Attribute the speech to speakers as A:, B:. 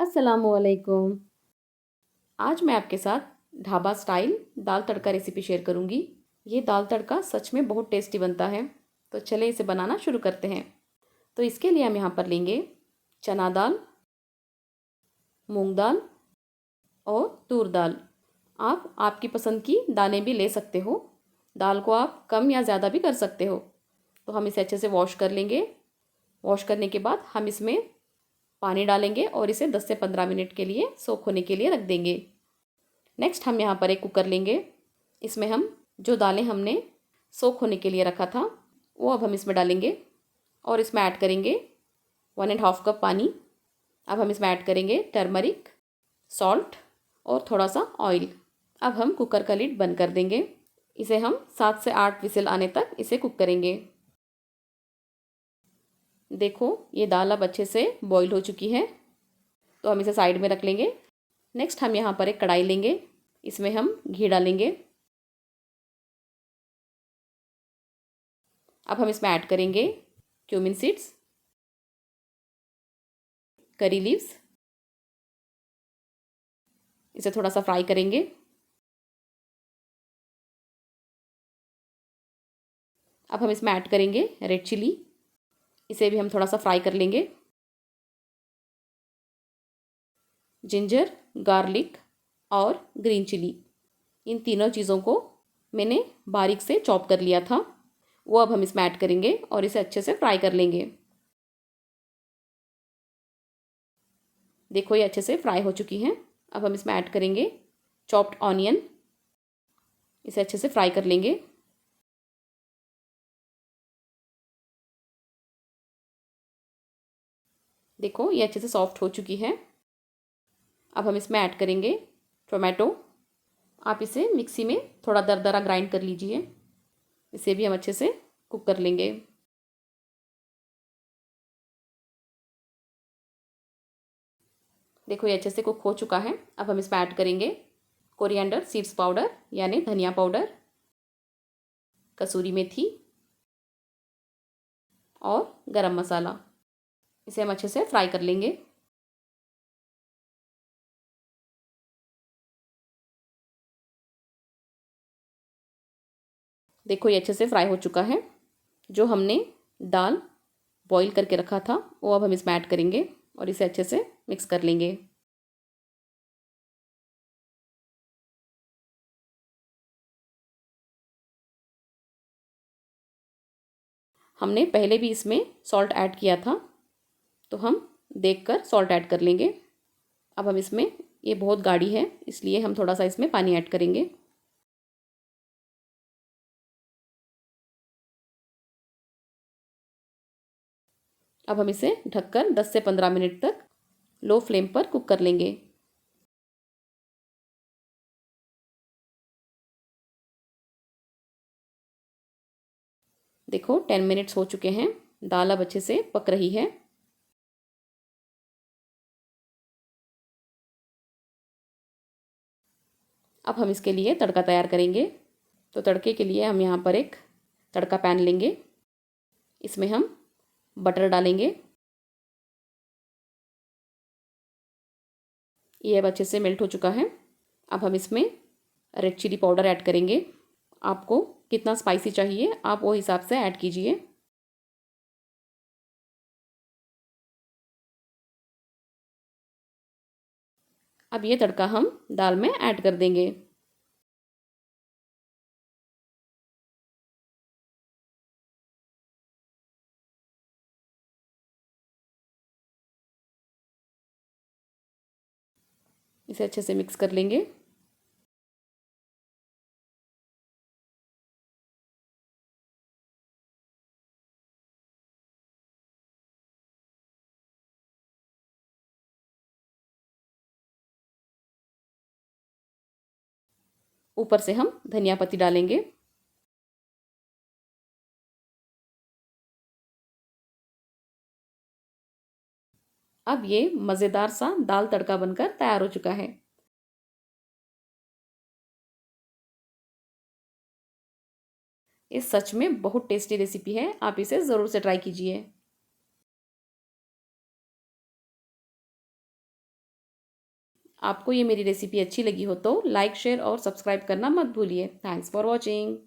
A: अस्सलामुअलैकुम। आज मैं आपके साथ ढाबा स्टाइल दाल तड़का रेसिपी शेयर करूंगी। ये दाल तड़का सच में बहुत टेस्टी बनता है। तो चले इसे बनाना शुरू करते हैं। तो इसके लिए हम यहाँ पर लेंगे चना दाल, मूंग दाल और तूर दाल। आप आपकी पसंद की दालें भी ले सकते हो। दाल को आप कम या ज़्यादा भी कर सकते हो। तो हम इसे अच्छे से वॉश कर लेंगे। वॉश करने के बाद हम इसमें पानी डालेंगे और इसे 10 से 15 मिनट के लिए सोख होने के लिए रख देंगे। नेक्स्ट हम यहाँ पर एक कुकर लेंगे। इसमें हम जो दालें हमने सोख होने के लिए रखा था वो अब हम इसमें डालेंगे और इसमें ऐड करेंगे 1.5 कप पानी। अब हम इसमें ऐड करेंगे टर्मरिक, सॉल्ट और थोड़ा सा ऑयल। अब हम कुकर का लिड बंद कर देंगे। इसे हम 7 से 8 विसिल आने तक इसे कुक करेंगे। देखो ये दाल अब अच्छे से बॉईल हो चुकी है। तो हम इसे साइड में रख लेंगे। नेक्स्ट हम यहाँ पर एक कढ़ाई लेंगे। इसमें हम घी डालेंगे। अब हम इसमें ऐड करेंगे क्यूमिन सीड्स, करी लीव्स। इसे थोड़ा सा फ्राई करेंगे। अब हम इसमें ऐड करेंगे रेड चिली। इसे भी हम थोड़ा सा फ्राई कर लेंगे। जिंजर, गार्लिक और ग्रीन चिली, इन तीनों चीज़ों को मैंने बारीक से चॉप कर लिया था। वो अब हम इसमें ऐड करेंगे और इसे अच्छे से फ्राई कर लेंगे। देखो ये अच्छे से फ्राई हो चुकी हैं। अब हम इसमें ऐड करेंगे चॉप्ड ऑनियन। इसे अच्छे से फ्राई कर लेंगे। देखो ये अच्छे से सॉफ्ट हो चुकी है। अब हम इसमें ऐड करेंगे टोमेटो। आप इसे मिक्सी में थोड़ा दरदरा ग्राइंड कर लीजिए। इसे भी हम अच्छे से कुक कर लेंगे। देखो ये अच्छे से कुक हो चुका है। अब हम इसमें ऐड करेंगे कोरिएंडर सीड्स पाउडर यानी धनिया पाउडर, कसूरी मेथी और गरम मसाला। इसे हम अच्छे से फ्राई कर लेंगे। देखो ये अच्छे से फ्राई हो चुका है। जो हमने दाल बॉईल करके रखा था वो अब हम इसमें ऐड करेंगे और इसे अच्छे से मिक्स कर लेंगे। हमने पहले भी इसमें सॉल्ट ऐड किया था, तो हम देखकर सॉल्ट ऐड कर लेंगे। अब हम इसमें, ये बहुत गाढ़ी है इसलिए हम थोड़ा सा इसमें पानी ऐड करेंगे। अब हम इसे ढककर 10 से 15 मिनट तक लो फ्लेम पर कुक कर लेंगे। देखो 10 मिनट्स हो चुके हैं। दाल अब अच्छे से पक रही है। अब हम इसके लिए तड़का तैयार करेंगे। तो तड़के के लिए हम यहाँ पर एक तड़का पैन लेंगे। इसमें हम बटर डालेंगे। ये अब अच्छे से मेल्ट हो चुका है। अब हम इसमें रेड चिली पाउडर ऐड करेंगे। आपको कितना स्पाइसी चाहिए आप वो हिसाब से ऐड कीजिए। अब ये तड़का हम दाल में ऐड कर देंगे। इसे अच्छे से मिक्स कर लेंगे। ऊपर से हम धनिया पत्ती डालेंगे। अब ये मज़ेदार सा दाल तड़का बनकर तैयार हो चुका है। ये सच में बहुत टेस्टी रेसिपी है। आप इसे ज़रूर से ट्राई कीजिए। आपको ये मेरी रेसिपी अच्छी लगी हो तो लाइक शेयर और सब्सक्राइब करना मत भूलिए। Thanks for watching.